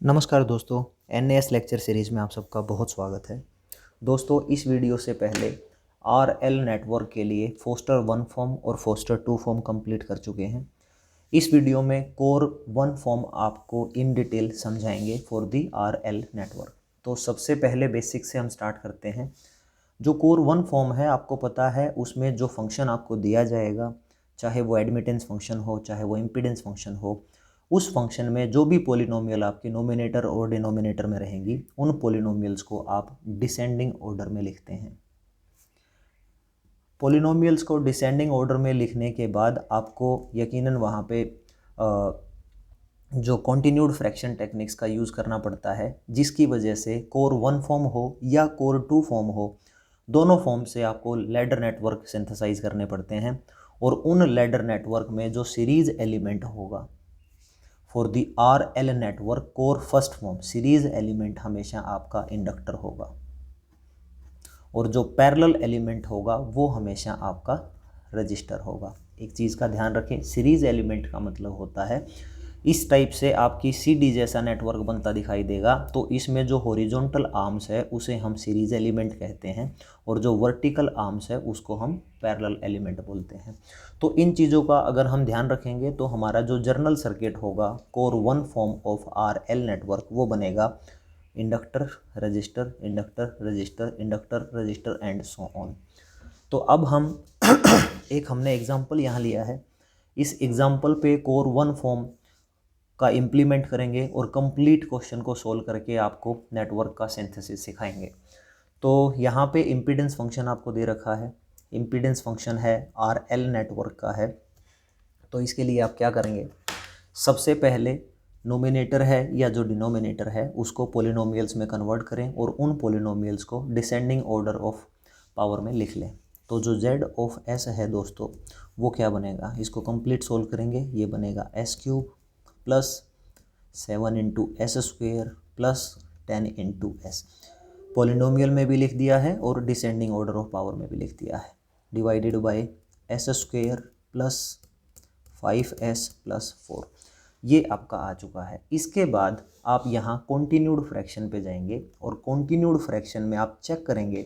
नमस्कार दोस्तों, एनएएस lecture series में आप सबका बहुत स्वागत है। दोस्तों, इस वीडियो से पहले आरएल नेटवर्क के लिए फोस्टर 1 फॉर्म और फोस्टर 2 फॉर्म कंप्लीट कर चुके हैं। इस वीडियो में कोर 1 फॉर्म आपको इन डिटेल समझाएंगे फॉर दी आरएल नेटवर्क। तो सबसे पहले बेसिक से हम स्टार्ट करते हैं। जो कोर 1 फॉर्म है, आपको पता है उसमें जो फंक्शन आपको दिया जाएगा, चाहे वो एडमिटेंस फंक्शन हो, चाहे वो इम्पीडेंस फंक्शन हो, उस फंक्शन में जो भी पॉलिनोमियल आपके नोमिनेटर और डिनोमिनेटर में रहेंगी, उन पॉलिनोमियल्स को आप डिसेंडिंग ऑर्डर में लिखते हैं। पॉलिनोमियल्स को डिसेंडिंग ऑर्डर में लिखने के बाद आपको यकीनन वहाँ पे जो कॉन्टिन्यूड फ्रैक्शन टेक्निक्स का यूज़ करना पड़ता है, जिसकी वजह से कोर 1 फॉर्म हो या कोर 2 फॉर्म हो, दोनों फॉर्म से आपको लैडर नेटवर्क सिंथेसाइज करने पड़ते हैं। और उन लैडर नेटवर्क में जो सीरीज एलिमेंट होगा for the R L network core first form, series element हमेशा आपका इंडक्टर होगा और जो पैरेलल एलिमेंट होगा वो हमेशा आपका रजिस्टर होगा। एक चीज़ का ध्यान रखें, सीरीज एलिमेंट का मतलब होता है इस टाइप से आपकी सीडी जैसा नेटवर्क बनता दिखाई देगा, तो इसमें जो हॉरिजॉन्टल आर्म्स है उसे हम सीरीज एलिमेंट कहते हैं और जो वर्टिकल आर्म्स है उसको हम पैरेलल एलिमेंट बोलते हैं। तो इन चीज़ों का अगर हम ध्यान रखेंगे तो हमारा जो जर्नल सर्किट होगा core 1 form of R L network वो बनेगा inductor register inductor register inductor register and so on. तो अब हम एक हमने एग्जांपल यहाँ लिया है, इस एग्जांपल पे कोर 1 फॉर्म का इम्प्लीमेंट करेंगे और कंप्लीट क्वेश्चन को सोल्व करके आपको नेटवर्क का सिंथेसिस सिखाएंगे। तो यहाँ पे इम्पीडेंस फंक्शन आपको दे रखा है, इम्पीडेंस फंक्शन है आर एल नेटवर्क का है। तो इसके लिए आप क्या करेंगे, सबसे पहले नोमिनेटर है या जो डिनोमिनेटर है उसको पॉलिनोमियल्स में कन्वर्ट करें और उन पॉलिनोमियल्स को डिसेंडिंग ऑर्डर ऑफ पावर में लिख लें। तो जो z ऑफ s है दोस्तों, वो क्या बनेगा, इसको कंप्लीट सोल्व करेंगे, ये बनेगा s cube plus 7 into S square plus 10 into S. Polynomial में भी लिख दिया है और डिसेंडिंग ऑर्डर ऑफ पावर में भी लिख दिया है, divided by S square plus 5s plus 4। ये आपका आ चुका है। इसके बाद आप यहाँ कॉन्टिन्यूड फ्रैक्शन पे जाएंगे और कॉन्टिन्यूड फ्रैक्शन में आप चेक करेंगे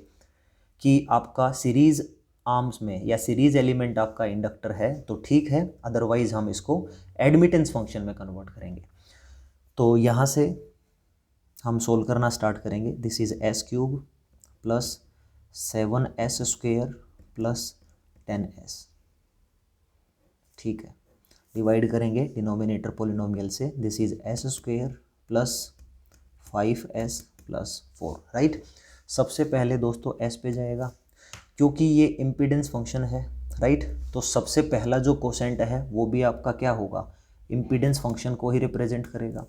कि आपका सीरीज आर्म्स में या सीरीज एलिमेंट आपका इंडक्टर है तो ठीक है, अदरवाइज हम इसको एडमिटेंस फंक्शन में कन्वर्ट करेंगे। तो यहाँ से हम सोल्व करना स्टार्ट करेंगे। This is S cube plus 7s square plus 10s, ठीक है। डिवाइड करेंगे डिनोमिनेटर पॉलिनोमियल से, this is S square plus 5s plus 4, right. सबसे पहले दोस्तों s पे जाएगा क्योंकि ये इम्पीडेंस फंक्शन है, राइट। तो सबसे पहला जो कोसेंट है वो भी आपका क्या होगा, इम्पीडेंस फंक्शन को ही रिप्रेजेंट करेगा।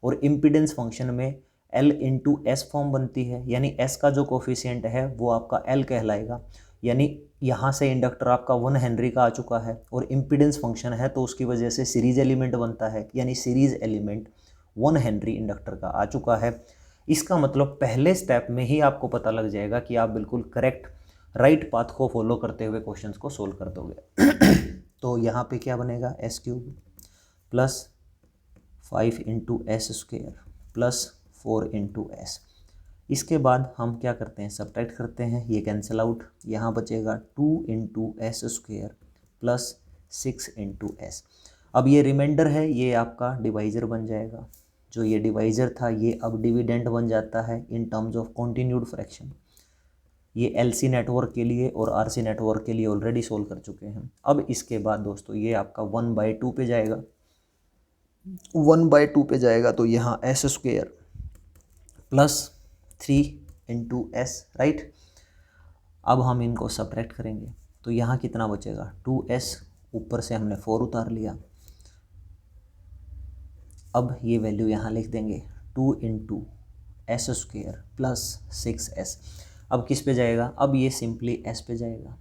और इम्पीडेंस फंक्शन में L इंटू एस फॉर्म बनती है, यानी s का जो कोफिशिएंट है वो आपका L कहलाएगा। यानी यहाँ से इंडक्टर आपका 1 हेनरी का आ चुका है और इम्पीडेंस फंक्शन है तो उसकी वजह से सीरीज एलिमेंट बनता है, यानी सीरीज एलिमेंट 1 हेनरी इंडक्टर का आ चुका है। इसका मतलब पहले स्टेप में ही आपको पता लग जाएगा कि आप बिल्कुल करेक्ट राइट पाथ को फॉलो करते हुए क्वेश्चंस को सोल्व कर दोगे। तो यहाँ पे क्या बनेगा, S cube plus 5 into S square plus 4 into S. इसके बाद हम क्या करते हैं, सब्ट्रैक्ट करते हैं, ये कैंसिल आउट, यहाँ बचेगा 2 into S square plus 6 into S. अब ये रिमाइंडर है, ये आपका डिवाइजर बन जाएगा। जो ये डिवाइजर था ये अब डिविडेंड बन जाता है in terms of continued fraction. ये एलसी नेटवर्क के लिए और आरसी नेटवर्क के लिए ऑलरेडी सोल्व कर चुके हैं। अब इसके बाद दोस्तों ये आपका 1/2 पे जाएगा, 1/2 पे जाएगा तो यहाँ S square plus 3 into S, right. अब हम इनको सब्ट्रैक्ट करेंगे तो यहाँ कितना बचेगा, 2s, ऊपर से हमने 4 उतार लिया। अब ये वैल्यू यहाँ लिख देंगे, 2 into S square plus 6s। अब किस पे जाएगा, अब ये सिंपली s पे जाएगा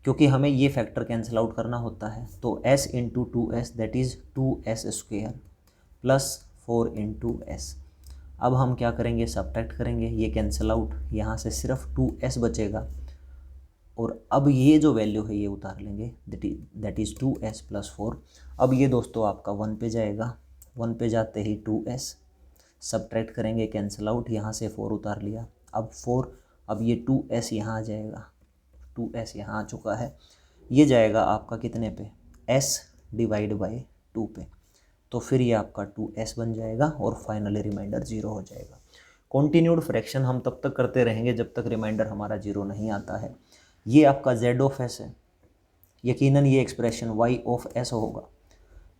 क्योंकि हमें ये फैक्टर कैंसिल आउट करना होता है। तो s into 2s that is 2s square plus 4 into S. अब हम क्या करेंगे, सब्ट्रैक्ट करेंगे, ये कैंसिल आउट, यहाँ से सिर्फ 2s बचेगा और अब ये जो वैल्यू है ये उतार लेंगे, दैट इज़ 2s प्लस 4। अब ये दोस्तों आपका 1 पे जाएगा, 1 पे जाते ही 2s, सब्ट्रैक्ट करेंगे, कैंसिल आउट, यहाँ से 4 उतार लिया, अब 4, अब ये 2s यहाँ आ जाएगा, 2s यहाँ आ चुका है, ये जाएगा आपका कितने पे, s डिवाइड बाई 2 पे, तो फिर ये आपका 2s बन जाएगा और फाइनली रिमाइंडर 0 हो जाएगा। कॉन्टीन्यूड फ्रैक्शन हम तब तक करते रहेंगे जब तक रिमाइंडर हमारा 0 नहीं आता है। ये आपका z ऑफ s है, यकीनन ये एक्सप्रेशन y ऑफ s होगा,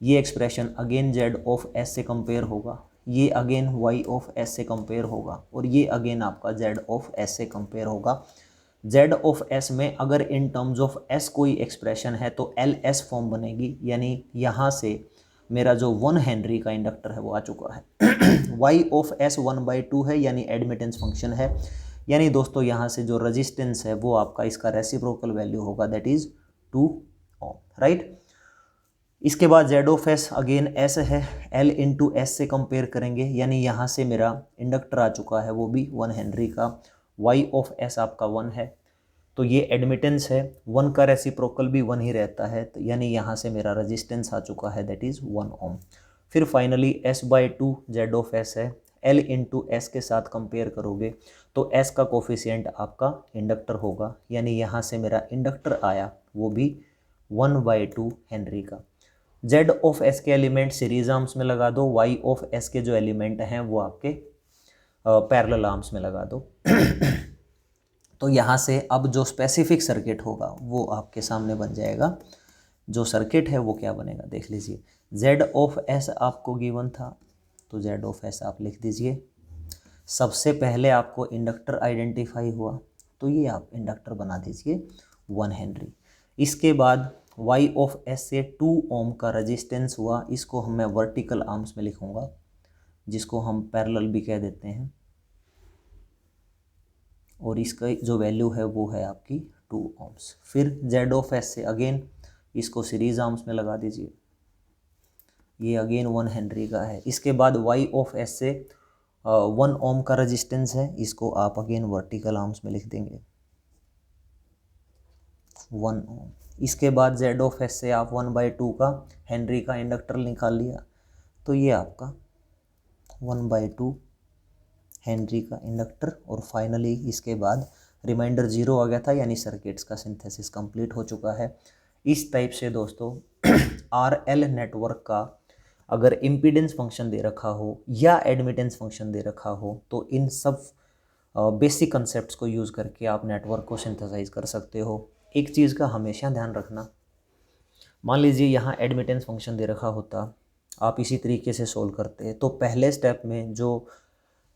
ये expression again z of s से कंपेयर होगा, ये अगेन y ऑफ s से कंपेयर होगा, और ये अगेन आपका z ऑफ s से कंपेयर होगा। z ऑफ s में अगर इन टर्म्स ऑफ s कोई एक्सप्रेशन है तो ls फॉर्म बनेगी, यानी यहाँ से मेरा जो 1 हेनरी का इंडक्टर है वो आ चुका है। y ऑफ s 1/2 है, यानी एडमिटेंस फंक्शन है, यानी दोस्तों यहाँ से जो रेजिस्टेंस है वो आपका इसका रेसिप्रोकल वैल्यू होगा, दैट इज़ 2 ओम, राइट। इसके बाद z of s again s है, l इंटू एस से कंपेयर करेंगे, यानी यहाँ से मेरा इंडक्टर आ चुका है वो भी 1 हेनरी का, y ऑफ s आपका 1 है, तो ये एडमिटेंस है, 1 का रेसिप्रोकल भी 1 ही रहता है, तो यानी यहाँ से मेरा रेजिस्टेंस आ चुका है, दैट इज़ 1 ओम। फिर finally s/2 z of s है, l इंटू एस के साथ कंपेयर करोगे तो s का कोफिशिएंट आपका इंडक्टर होगा, यानी यहाँ से मेरा इंडक्टर आया वो भी 1/2 हेनरी का। z ऑफ s के एलिमेंट सीरीज आर्म्स में लगा दो, y ऑफ s के जो एलिमेंट हैं वो आपके पैरेलल आर्म्स में लगा दो। तो यहाँ से अब जो स्पेसिफिक सर्किट होगा वो आपके सामने बन जाएगा। जो सर्किट है वो क्या बनेगा देख लीजिए, z ऑफ s आपको गिवन था, तो z ऑफ s आप लिख दीजिए। सबसे पहले आपको इंडक्टर आइडेंटिफाई हुआ, तो ये आप इंडक्टर बना दीजिए 1 हेनरी। इसके बाद y ऑफ s से 2 ओम का रेजिस्टेंस हुआ, इसको मैं वर्टिकल आर्म्स में लिखूँगा, जिसको हम पैरेलल भी कह देते हैं, और इसका जो वैल्यू है वो है आपकी 2 ओम्स। फिर z ऑफ s से अगेन इसको सीरीज आर्म्स में लगा दीजिए, ये अगेन 1 हेनरी का है। इसके बाद y ऑफ s से 1 ओम का रेजिस्टेंस है, इसको आप अगेन वर्टिकल आर्म्स में लिख देंगे 1 ओम। इसके बाद z ऑफ s से आप 1/2 का हेनरी का इंडक्टर निकाल लिया, तो ये आपका 1/2 हेनरी का इंडक्टर, और फाइनली इसके बाद रिमाइंडर 0 आ गया था, यानी सर्किट्स का सिंथेसिस कंप्लीट हो चुका है। इस टाइप से दोस्तों RL नेटवर्क का अगर इम्पीडेंस फंक्शन दे रखा हो या एडमिटेंस फंक्शन दे रखा हो, तो इन सब बेसिक कंसेप्ट्स को यूज़ करके आप नेटवर्क को सिंथेसाइज कर सकते हो। एक चीज़ का हमेशा ध्यान रखना, मान लीजिए यहाँ एडमिटेंस फंक्शन दे रखा होता, आप इसी तरीके से सोल्व करते, तो पहले स्टेप में जो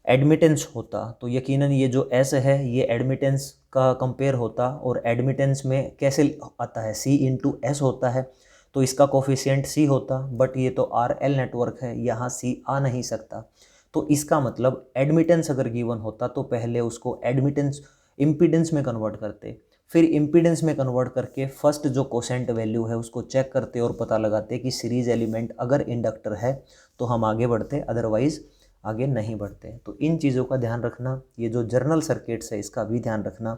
एडमिटेंस होता तो यकीनन ये जो s है ये एडमिटेंस का कंपेयर होता, और एडमिटेंस में कैसे आता है, c इंटू एस होता है, तो इसका कोफिशिएंट c होता, बट ये तो RL नेटवर्क है, यहाँ c आ नहीं सकता, तो इसका मतलब एडमिटेंस अगर गिवन होता तो पहले उसको एडमिटेंस इम्पीडेंस में कन्वर्ट करते, फिर इम्पीडेंस में कन्वर्ट करके फर्स्ट जो कोसेंट वैल्यू है उसको चेक करते और पता लगाते कि सीरीज एलिमेंट अगर इंडक्टर है तो हम आगे बढ़ते, अदरवाइज आगे नहीं बढ़ते। तो इन चीज़ों का ध्यान रखना, ये जो जर्नल सर्किट्स है इसका भी ध्यान रखना,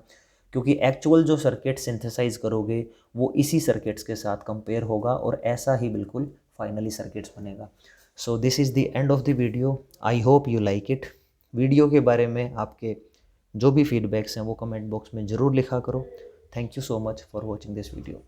क्योंकि एक्चुअल जो सर्किट सिंथेसाइज करोगे वो इसी सर्किट्स के साथ कंपेयर होगा और ऐसा ही बिल्कुल फाइनली सर्किट्स बनेगा। So this is the end of the video, I hope you like it. Video के बारे में आपके जो भी फीडबैक्स हैं वो कमेंट बॉक्स में ज़रूर लिखा करो। Thank you so much for watching this video.